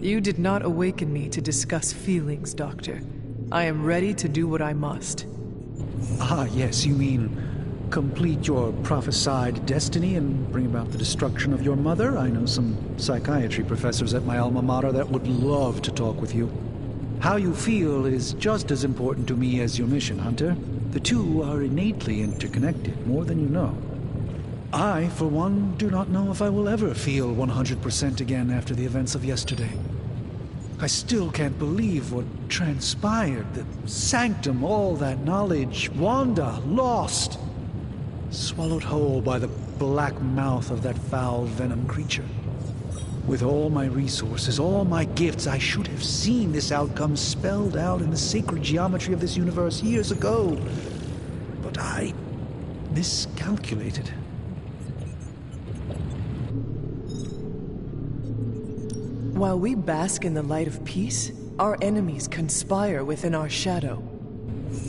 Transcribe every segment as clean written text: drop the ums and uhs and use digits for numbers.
You did not awaken me to discuss feelings, Doctor. I am ready to do what I must. Ah, yes, you mean complete your prophesied destiny and bring about the destruction of your mother? I know some psychiatry professors at my alma mater that would love to talk with you. How you feel is just as important to me as your mission, Hunter. The two are innately interconnected, more than you know. I, for one, do not know if I will ever feel 100% again after the events of yesterday. I still can't believe what transpired. The Sanctum, all that knowledge, Wanda, lost. Swallowed whole by the black mouth of that foul venom creature. With all my resources, all my gifts, I should have seen this outcome spelled out in the sacred geometry of this universe years ago. But I miscalculated. While we bask in the light of peace, our enemies conspire within our shadow.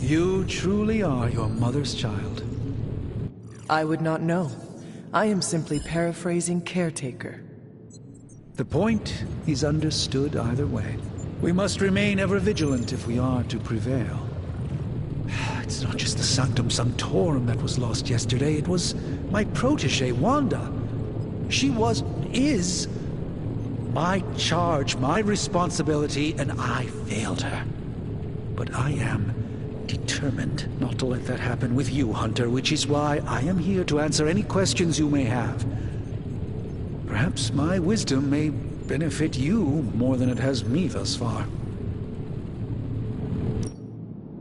You truly are your mother's child. I would not know. I am simply paraphrasing Caretaker. The point is understood either way. We must remain ever vigilant if we are to prevail. It's not just the Sanctum Sanctorum that was lost yesterday. It was my protege, Wanda. She is my charge, my responsibility, and I failed her. But I am determined not to let that happen with you, Hunter, which is why I am here to answer any questions you may have. Perhaps my wisdom may benefit you more than it has me thus far.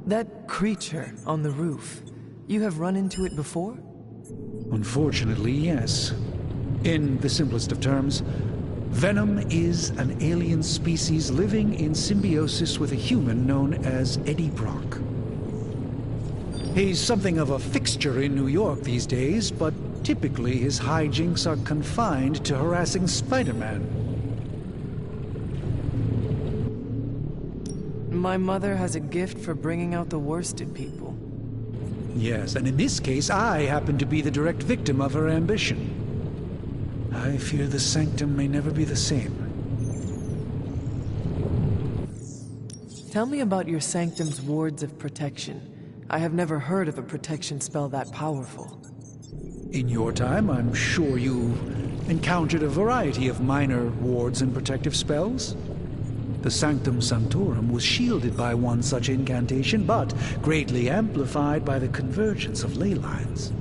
That creature on the roof, you have run into it before? Unfortunately, yes. In the simplest of terms, Venom is an alien species living in symbiosis with a human known as Eddie Brock. He's something of a fixture in New York these days, but typically his hijinks are confined to harassing Spider-Man. My mother has a gift for bringing out the worst in people. Yes, and in this case, I happen to be the direct victim of her ambition. I fear the Sanctum may never be the same. Tell me about your Sanctum's wards of protection. I have never heard of a protection spell that powerful. In your time, I'm sure you encountered a variety of minor wards and protective spells. The Sanctum Sanctorum was shielded by one such incantation, but greatly amplified by the convergence of ley lines.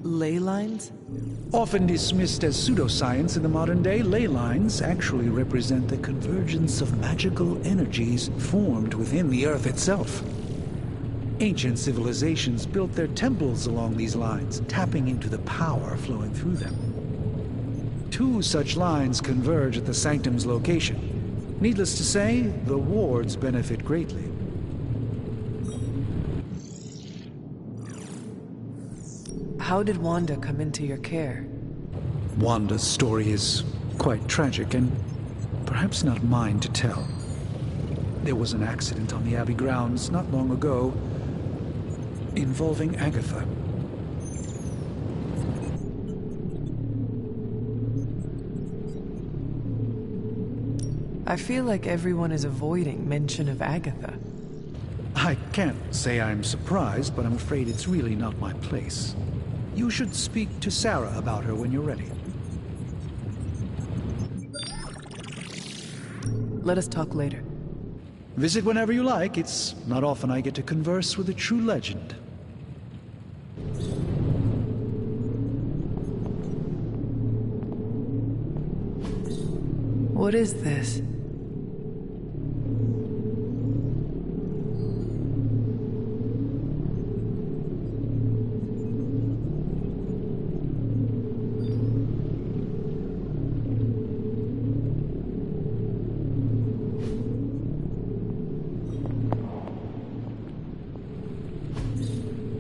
Ley lines? Often dismissed as pseudoscience in the modern day, ley lines actually represent the convergence of magical energies formed within the Earth itself. Ancient civilizations built their temples along these lines, tapping into the power flowing through them. Two such lines converge at the Sanctum's location. Needless to say, the wards benefit greatly. How did Wanda come into your care? Wanda's story is quite tragic and perhaps not mine to tell. There was an accident on the Abbey grounds not long ago involving Agatha. I feel like everyone is avoiding mention of Agatha. I can't say I'm surprised, but I'm afraid it's really not my place. You should speak to Sarah about her when you're ready. Let us talk later. Visit whenever you like. It's not often I get to converse with a true legend. What is this?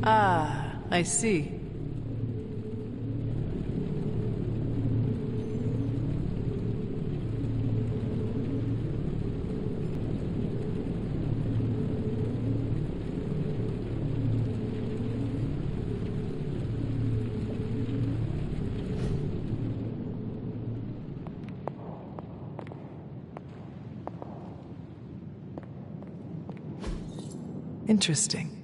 Ah, I see. Interesting.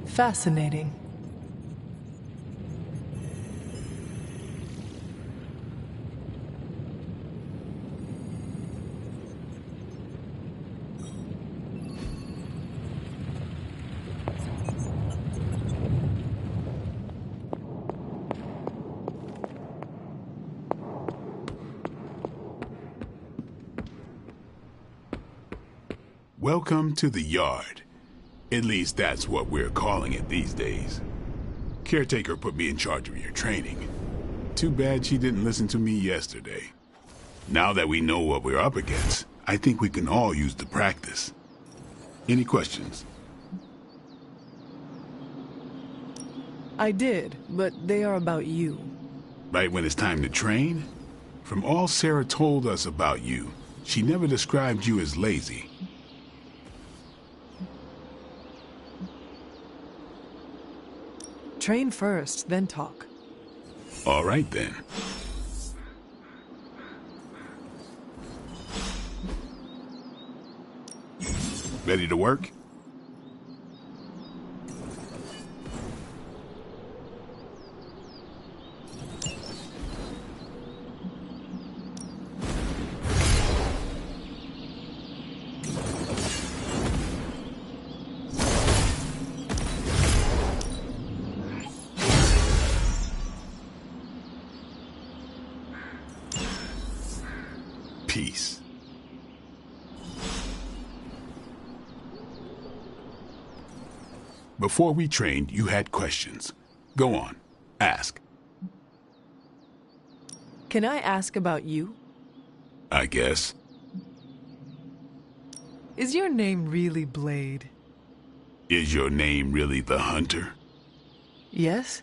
Fascinating. Welcome to the yard. At least that's what we're calling it these days. Caretaker put me in charge of your training. Too bad she didn't listen to me yesterday. Now that we know what we're up against, I think we can all use the practice. Any questions? I did, but they are about you. Right when it's time to train? From all Sarah told us about you, she never described you as lazy. Train first, then talk. All right, then. Ready to work? Peace. Before we trained, you had questions. Go on, ask. Can I ask about you? I guess. Is your name really Blade? Is your name really the Hunter? Yes?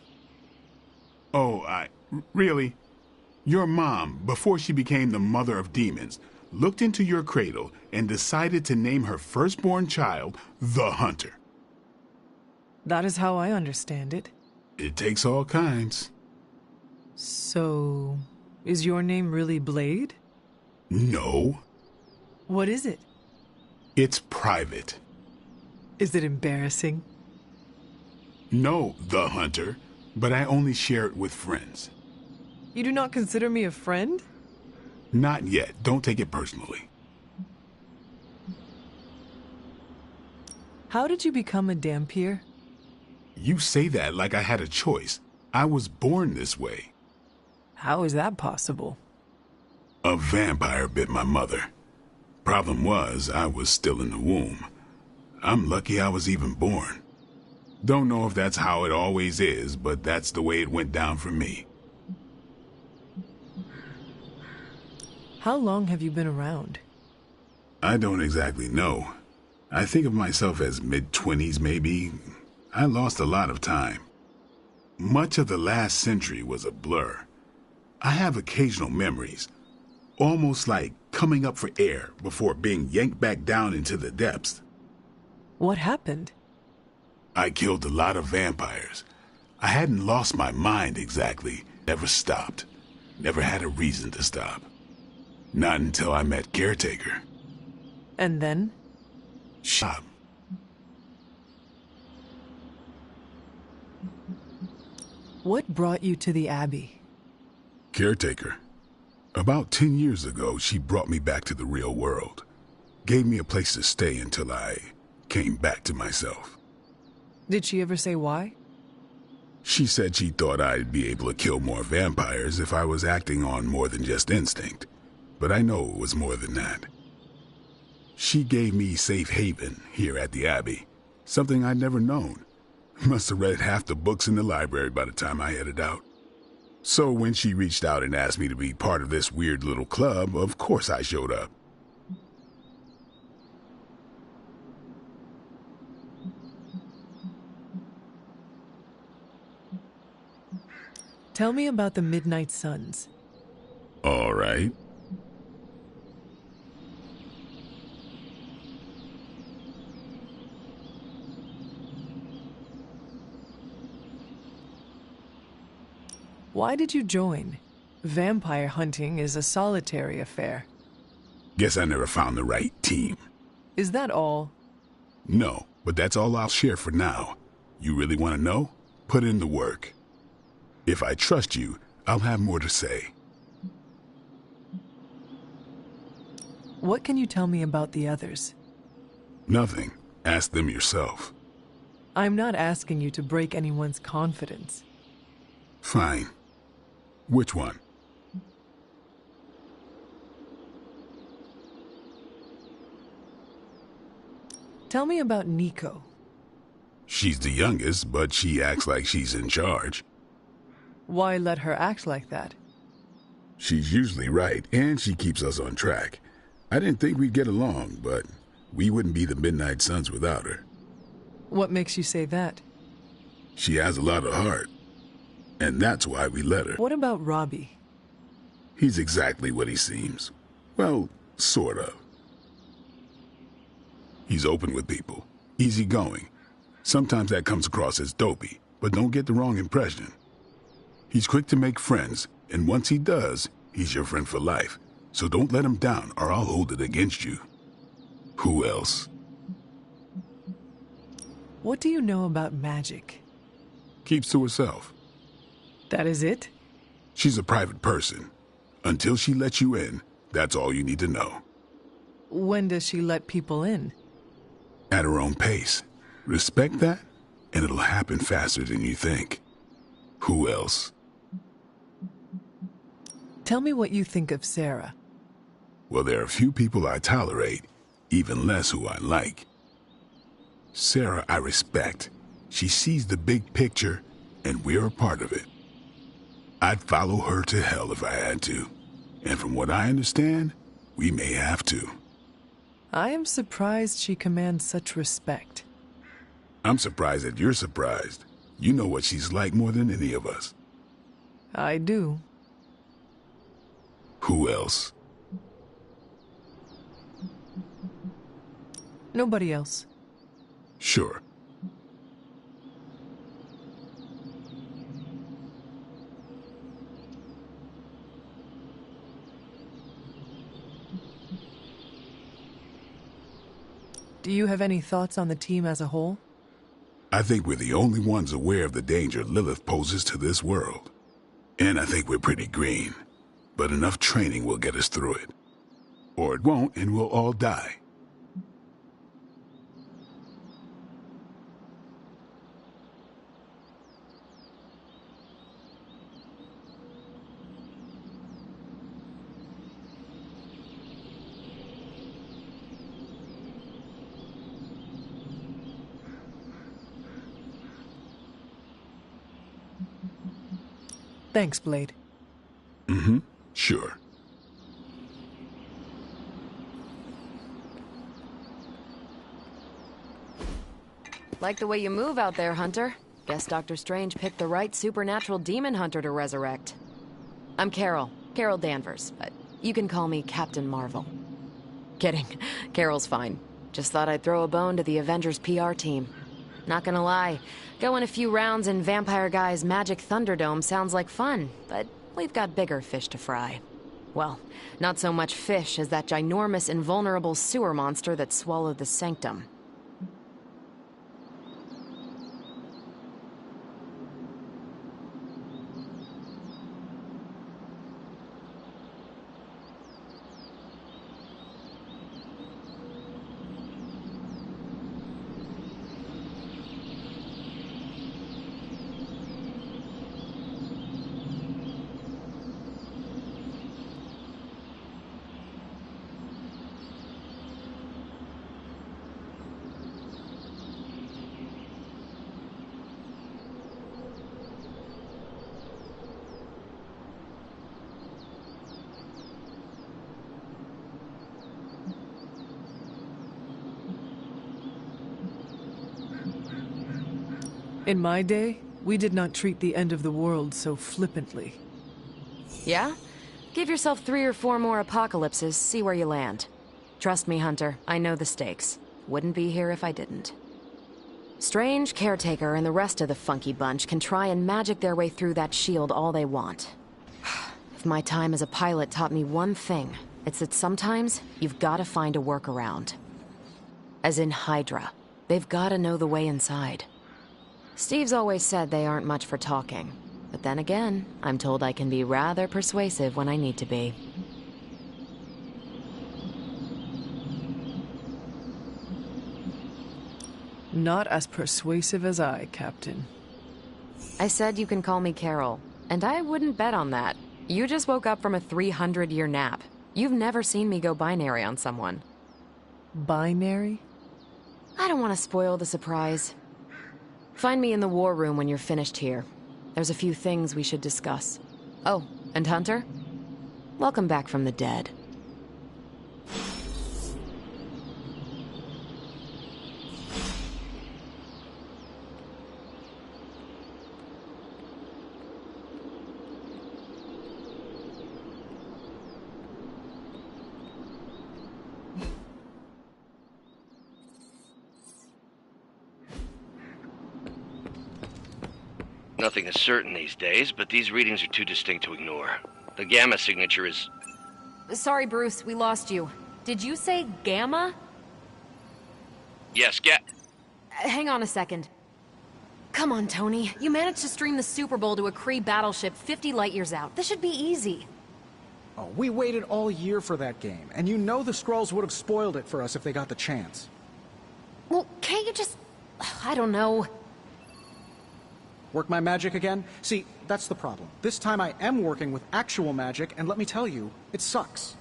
Oh, really? Your mom, before she became the mother of demons, looked into your cradle and decided to name her firstborn child the Hunter. That is how I understand it. It takes all kinds. So, is your name really Blade? No, What is it? it's private. Is it embarrassing? No, the Hunter, but I only share it with friends. You do not consider me a friend? Not yet. Don't take it personally. How did you become a Dhampir? You say that like I had a choice. I was born this way. How is that possible? A vampire bit my mother. Problem was, I was still in the womb. I'm lucky I was even born. Don't know if that's how it always is, but that's the way it went down for me. How long have you been around? I don't exactly know. I think of myself as mid-20s maybe. I lost a lot of time. Much of the last century was a blur. I have occasional memories, almost like coming up for air before being yanked back down into the depths. What happened? I killed a lot of vampires. I hadn't lost my mind exactly, never stopped, never had a reason to stop. Not until I met Caretaker. And then? Shop. What brought you to the Abbey? Caretaker. About 10 years ago, she brought me back to the real world. Gave me a place to stay until I came back to myself. Did she ever say why? She said she thought I'd be able to kill more vampires if I was acting on more than just instinct. But I know it was more than that. She gave me safe haven here at the Abbey, something I'd never known. Must have read half the books in the library by the time I headed out. So when she reached out and asked me to be part of this weird little club, of course I showed up. Tell me about the Midnight Suns. All right. Why did you join? Vampire hunting is a solitary affair. Guess I never found the right team. Is that all? No, but that's all I'll share for now. You really want to know? Put in the work. If I trust you, I'll have more to say. What can you tell me about the others? Nothing. Ask them yourself. I'm not asking you to break anyone's confidence. Fine. Which one? Tell me about Nico. She's the youngest, but she acts like she's in charge. Why let her act like that? She's usually right, and she keeps us on track. I didn't think we'd get along, but we wouldn't be the Midnight Suns without her. What makes you say that? She has a lot of heart, and that's why we let her. What about Robbie? He's exactly what he seems. Well, sort of. He's open with people, easygoing. Sometimes that comes across as dopey, but don't get the wrong impression. He's quick to make friends, and once he does, he's your friend for life. So don't let him down, or I'll hold it against you. Who else? What do you know about magic? Keeps to herself. That is it? She's a private person. Until she lets you in, that's all you need to know. When does she let people in? At her own pace. Respect that, and it'll happen faster than you think. Who else? Tell me what you think of Sarah. Well, there are a few people I tolerate, even less who I like. Sarah I respect. She sees the big picture, and we're a part of it. I'd follow her to hell if I had to. And from what I understand, we may have to. I am surprised she commands such respect. I'm surprised that you're surprised. You know what she's like more than any of us. I do. Who else? Nobody else. Sure. Do you have any thoughts on the team as a whole? I think we're the only ones aware of the danger Lilith poses to this world. And I think we're pretty green. But enough training will get us through it. Or it won't, and we'll all die. Thanks, Blade. Mm-hmm. Sure. Like the way you move out there, Hunter. Guess Dr. Strange picked the right supernatural demon hunter to resurrect. I'm Carol Danvers, but you can call me Captain Marvel. Kidding. Carol's fine. Just thought I'd throw a bone to the Avengers PR team. Not gonna lie, going a few rounds in Vampire Guy's Magic Thunderdome sounds like fun, but we've got bigger fish to fry. Well, not so much fish as that ginormous invulnerable sewer monster that swallowed the Sanctum. In my day, we did not treat the end of the world so flippantly. Yeah? Give yourself 3 or 4 more apocalypses, see where you land. Trust me, Hunter, I know the stakes. Wouldn't be here if I didn't. Strange, Caretaker, and the rest of the funky bunch can try and magic their way through that shield all they want. If my time as a pilot taught me one thing, it's that sometimes you've gotta find a workaround. As in Hydra. They've gotta know the way inside. Steve's always said they aren't much for talking. But then again, I'm told I can be rather persuasive when I need to be. Not as persuasive as I, Captain. I said you can call me Carol, and I wouldn't bet on that. You just woke up from a 300-year nap. You've never seen me go binary on someone. Binary? I don't want to spoil the surprise. Find me in the war room when you're finished here. There's a few things we should discuss. Oh, and Hunter? Welcome back from the dead. Nothing is certain these days, but these readings are too distinct to ignore. The Gamma signature is... Sorry, Bruce, we lost you. Did you say Gamma? Yes, Hang on a second. Come on, Tony. You managed to stream the Super Bowl to a Kree battleship 50 light-years out. This should be easy. Oh, we waited all year for that game, and you know the Skrulls would have spoiled it for us if they got the chance. Well, can't you just... I don't know... Work my magic again? See, that's the problem. This time I am working with actual magic, and let me tell you, it sucks.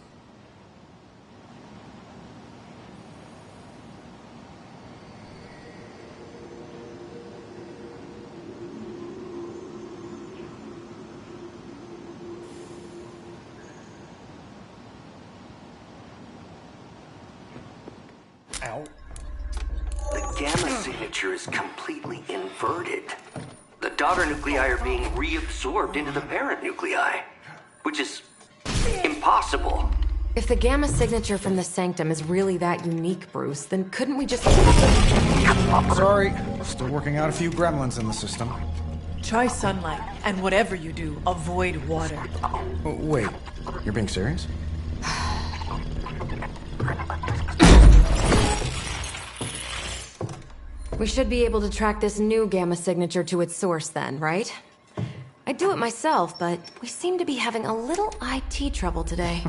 Ow. The Gamma signature is completely inverted. The daughter nuclei are being reabsorbed into the parent nuclei, which is impossible. If the gamma signature from the Sanctum is really that unique, Bruce, then couldn't we just... Sorry, still working out a few gremlins in the system. Try sunlight, and whatever you do, avoid water. Oh, wait, you're being serious? We should be able to track this new gamma signature to its source then, right? I'd do it myself, but we seem to be having a little IT trouble today.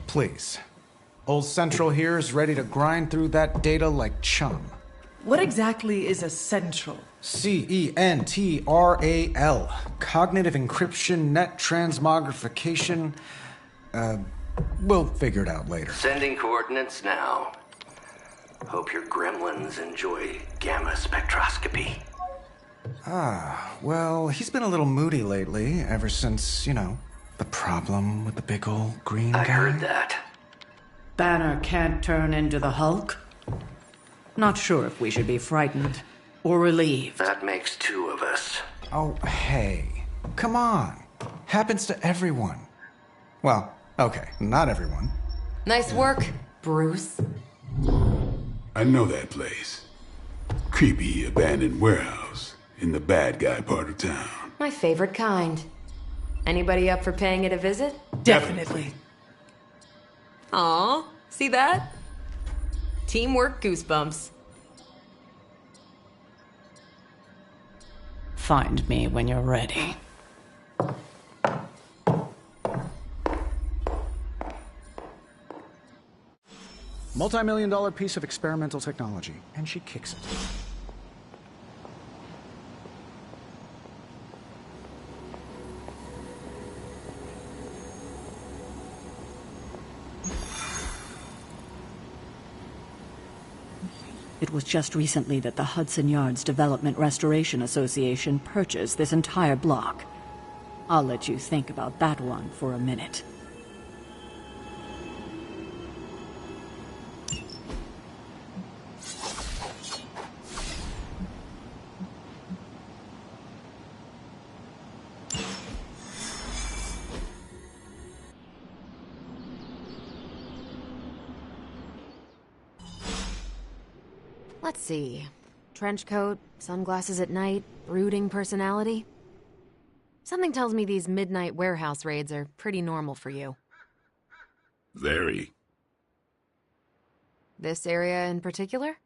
Please. Old Central here is ready to grind through that data like chum. What exactly is a central? CENTRAL. Cognitive Encryption Net Transmogrification. We'll figure it out later. Sending coordinates now. Hope your gremlins enjoy gamma spectroscopy. Well, he's been a little moody lately, ever since, the problem with the big old green guy. I heard that. Banner can't turn into the Hulk? Not sure if we should be frightened or relieved. That makes two of us. Oh, hey. Come on. Happens to everyone. Well, okay, not everyone. Nice work, Bruce. I know that place. Creepy abandoned warehouse in the bad guy part of town. My favorite kind. Anybody up for paying it a visit? Definitely. Aw, see that? Teamwork goosebumps. Find me when you're ready. Multi-million-dollar piece of experimental technology, and she kicks it. It was just recently that the Hudson Yards Development Restoration Association purchased this entire block. I'll let you think about that one for a minute. Let's see. Trench coat, sunglasses at night, brooding personality. Something tells me these midnight warehouse raids are pretty normal for you. Very. This area in particular?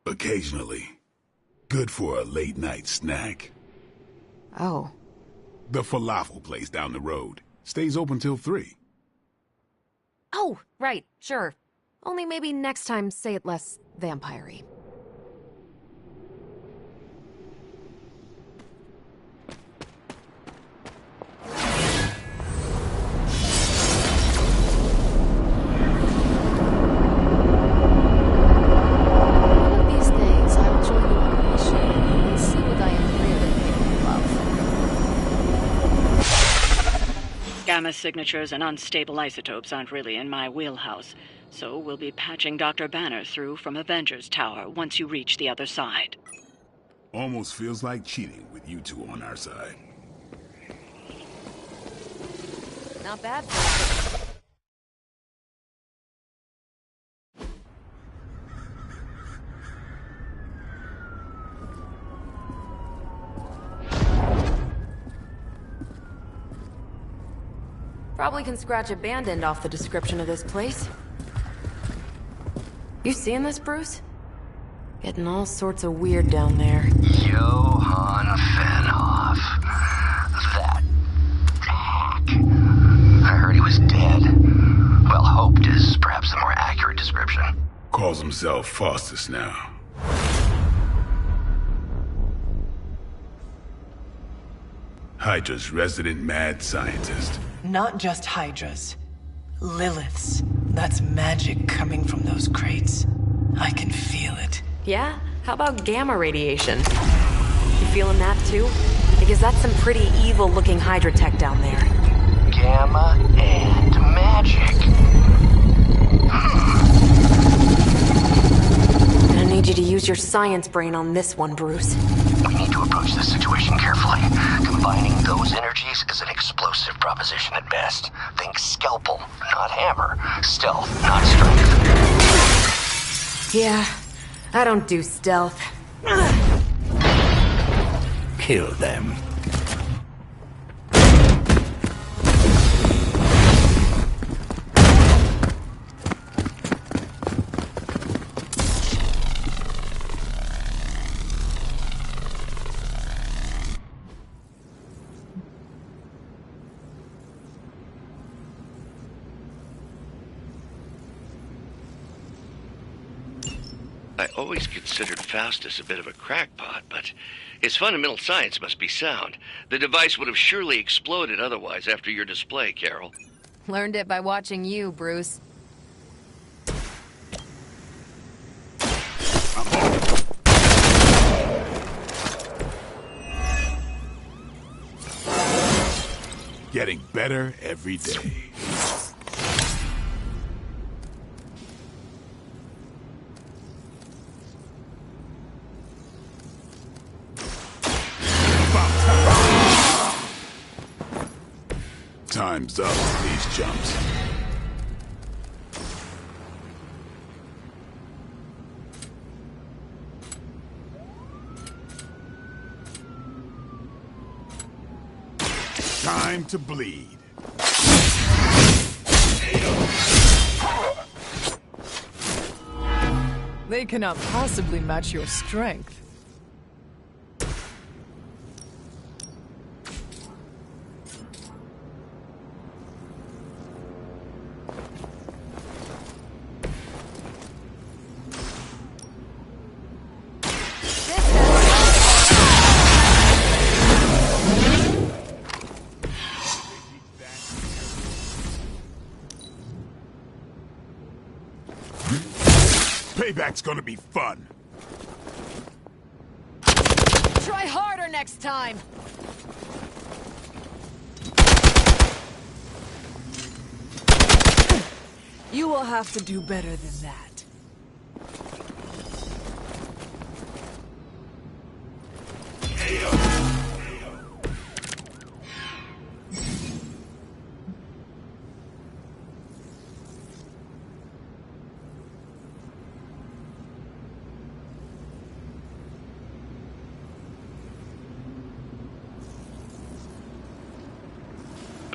Occasionally. Good for a late night snack. Oh. The falafel place down the road. Stays open till 3. Oh, right, sure. Only maybe next time say it less vampire-y. One of these days, I'll join you on a mission and see what I am really capable of. Gamma signatures and unstable isotopes aren't really in my wheelhouse, so we'll be patching Dr. Banner through from Avengers Tower once you reach the other side. Almost feels like cheating with you two on our side. Not bad for you. Probably can scratch abandoned off the description of this place. You seeing this, Bruce? Getting all sorts of weird down there. Johann Fenhoff. That hack. I heard he was dead. Well, hoped is perhaps a more accurate description. Calls himself Faustus now. Hydra's resident mad scientist. Not just Hydras. Liliths. That's magic coming from those crates. I can feel it. Yeah? How about gamma radiation? You feeling that too? Because that's some pretty evil-looking Hydra tech down there. Gamma and magic. Gonna need you to use your science brain on this one, Bruce. We need to approach this situation carefully. Combining those energies is an explosive proposition at best. Think scalpel, not hammer. Stealth, not strength. Yeah, I don't do stealth. Kill them. I always considered Faustus a bit of a crackpot, but his fundamental science must be sound. The device would have surely exploded otherwise after your display, Carol. Learned it by watching you, Bruce. Getting better every day. Time's up with these jumps. Time to bleed. They cannot possibly match your strength. Payback's gonna be fun. Try harder next time! You will have to do better than that.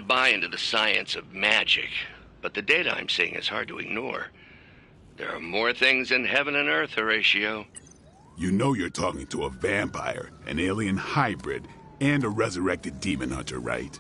Buy into the science of magic, but the data I'm seeing is hard to ignore. There are more things in heaven and earth, Horatio. You know you're talking to a vampire, an alien hybrid, and a resurrected demon hunter, right?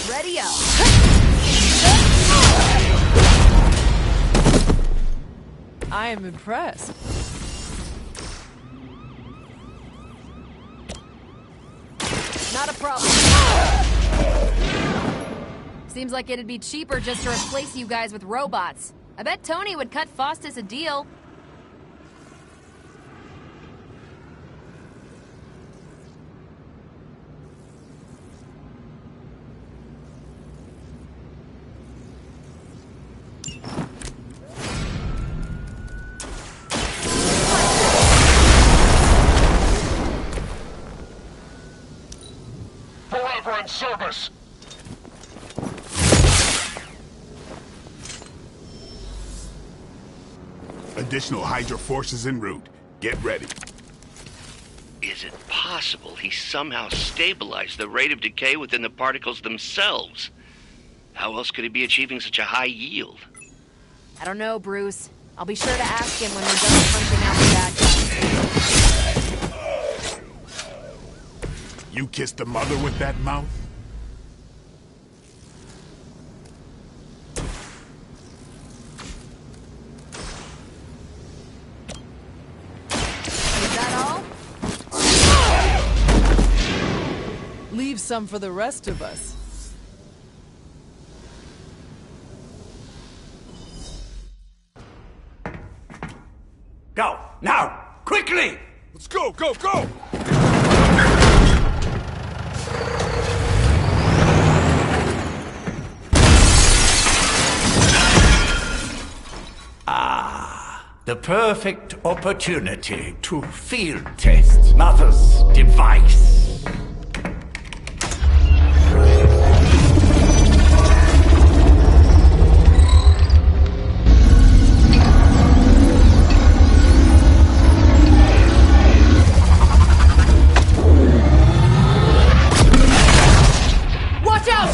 Ready up. I am impressed. Not a problem. Seems like it'd be cheaper just to replace you guys with robots. I bet Tony would cut Faustus a deal. Forever in service! Additional Hydra forces en route. Get ready. Is it possible he somehow stabilized the rate of decay within the particles themselves? How else could he be achieving such a high yield? I don't know, Bruce. I'll be sure to ask him when we're done punching out the bad guys. You kissed the mother with that mouth? Is that all? Leave some for the rest of us. Go! Now! Quickly! Let's go, go, go! The perfect opportunity to field test Mother's device. Watch out!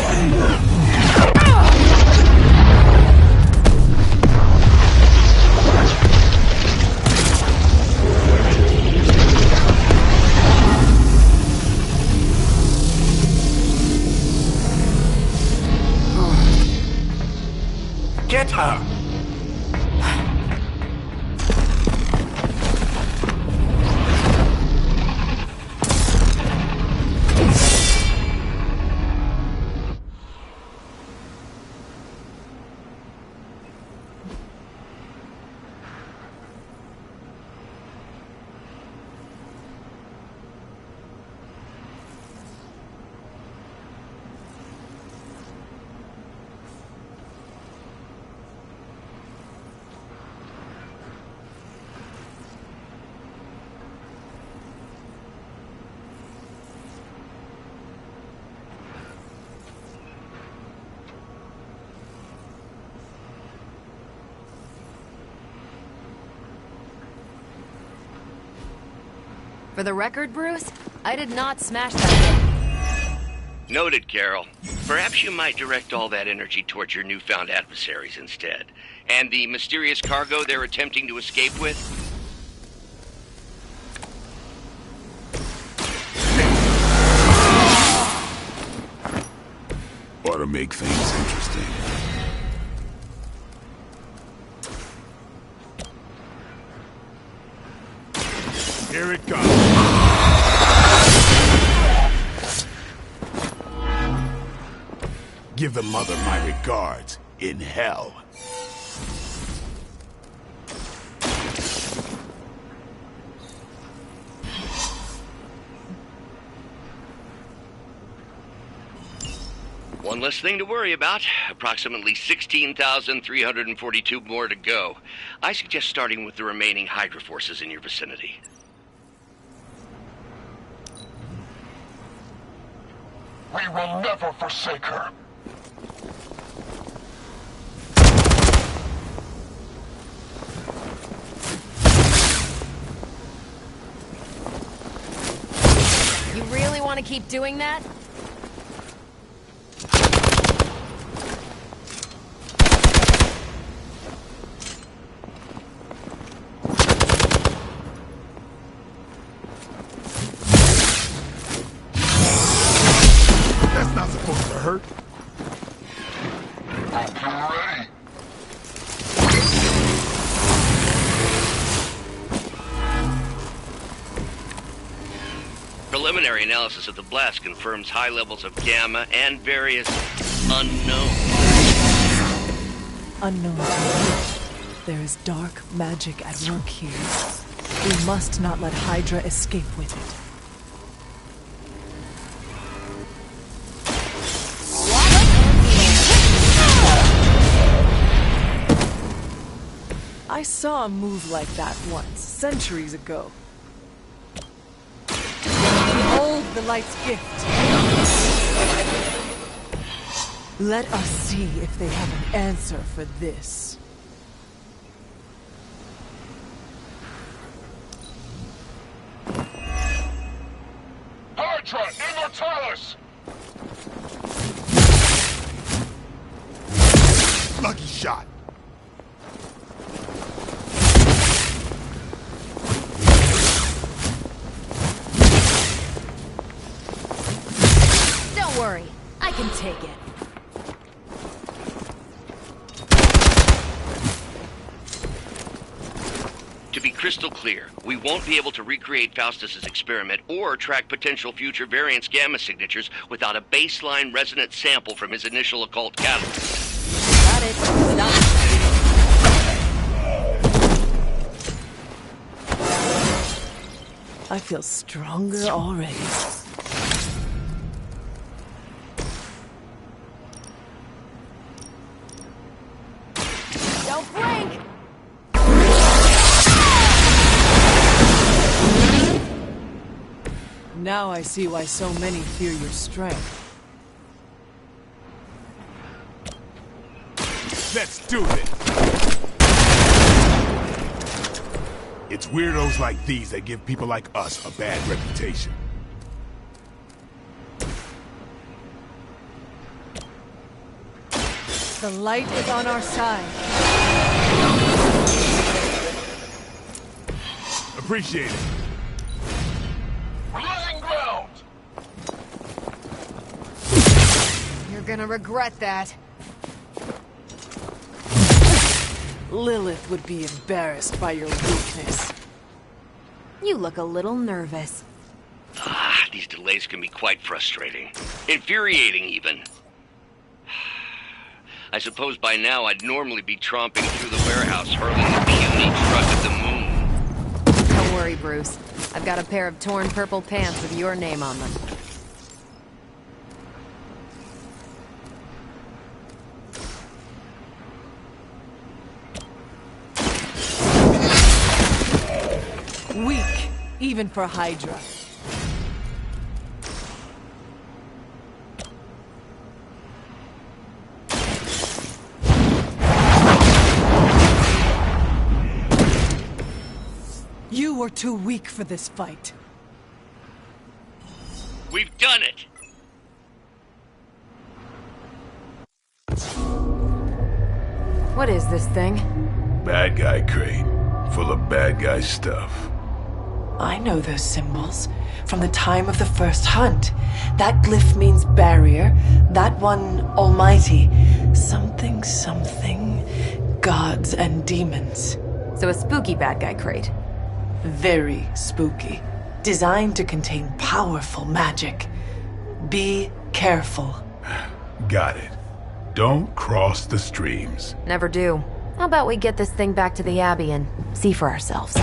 Get her! For the record, Bruce, I did not smash that thing. Noted, Carol. Perhaps you might direct all that energy towards your newfound adversaries instead. And the mysterious cargo they're attempting to escape with? Ought to make things interesting. Here it comes. Give the mother my regards in hell. One less thing to worry about. Approximately 16,342 more to go. I suggest starting with the remaining Hydra forces in your vicinity. We will never forsake her. You really want to keep doing that? That's not supposed to hurt. Hope you're ready. Preliminary analysis of the blast confirms high levels of gamma and various unknowns. Unknown to me. There is dark magic at work here. We must not let Hydra escape with it. I saw a move like that once, centuries ago. Behold the light's gift. Let us see if they have an answer for this. Hydra, Immortalis! Lucky shot. worry. I can take it. To be crystal clear, we won't be able to recreate Faustus's experiment or track potential future variance gamma signatures without a baseline resonant sample from his initial occult catalyst. Got it. Stop. I feel stronger already. Don't blink! Now I see why so many fear your strength. Let's do this! It's weirdos like these that give people like us a bad reputation. The light is on our side. Appreciate it. We're losing ground. You're gonna regret that. Lilith would be embarrassed by your weakness. You look a little nervous. These delays can be quite frustrating. Infuriating, even. I suppose by now I'd normally be tromping through the warehouse, hurling the puny truck at the moon. Don't worry, Bruce. I've got a pair of torn purple pants with your name on them. Weak, even for Hydra. You were too weak for this fight. We've done it! What is this thing? Bad guy crate, full of bad guy stuff. I know those symbols from the time of the first hunt. That glyph means barrier, that one almighty. Something, something, gods and demons. So a spooky bad guy crate. Very spooky. Designed to contain powerful magic. Be careful. Got it. Don't cross the streams. Never do. How about we get this thing back to the Abbey and see for ourselves?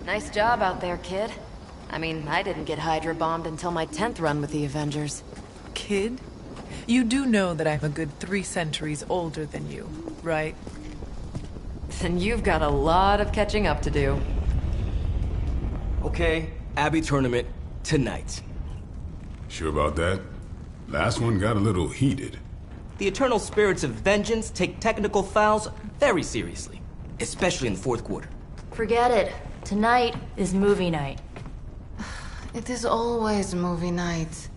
Nice job out there, kid. I mean, I didn't get Hydra bombed until my 10th run with the Avengers. Kid? You do know that I'm a good 3 centuries older than you, right? Then you've got a lot of catching up to do. Okay, Abbey tournament tonight. Sure about that? Last one got a little heated. The Eternal Spirits of Vengeance take technical fouls very seriously, especially in the fourth quarter. Forget it. Tonight is movie night. It is always movie night.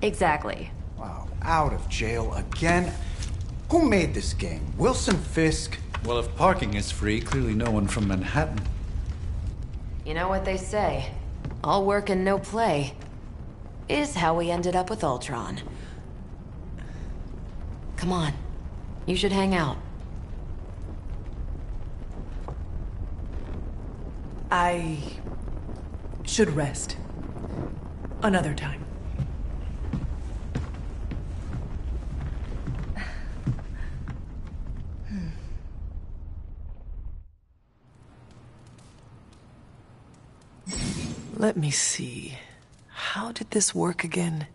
Exactly. Wow, out of jail again? Who made this game? Wilson Fisk? Well, if parking is free, clearly no one from Manhattan. You know what they say? All work and no play is how we ended up with Ultron. Come on. You should hang out. I should rest. Another time. Let me see. How did this work again?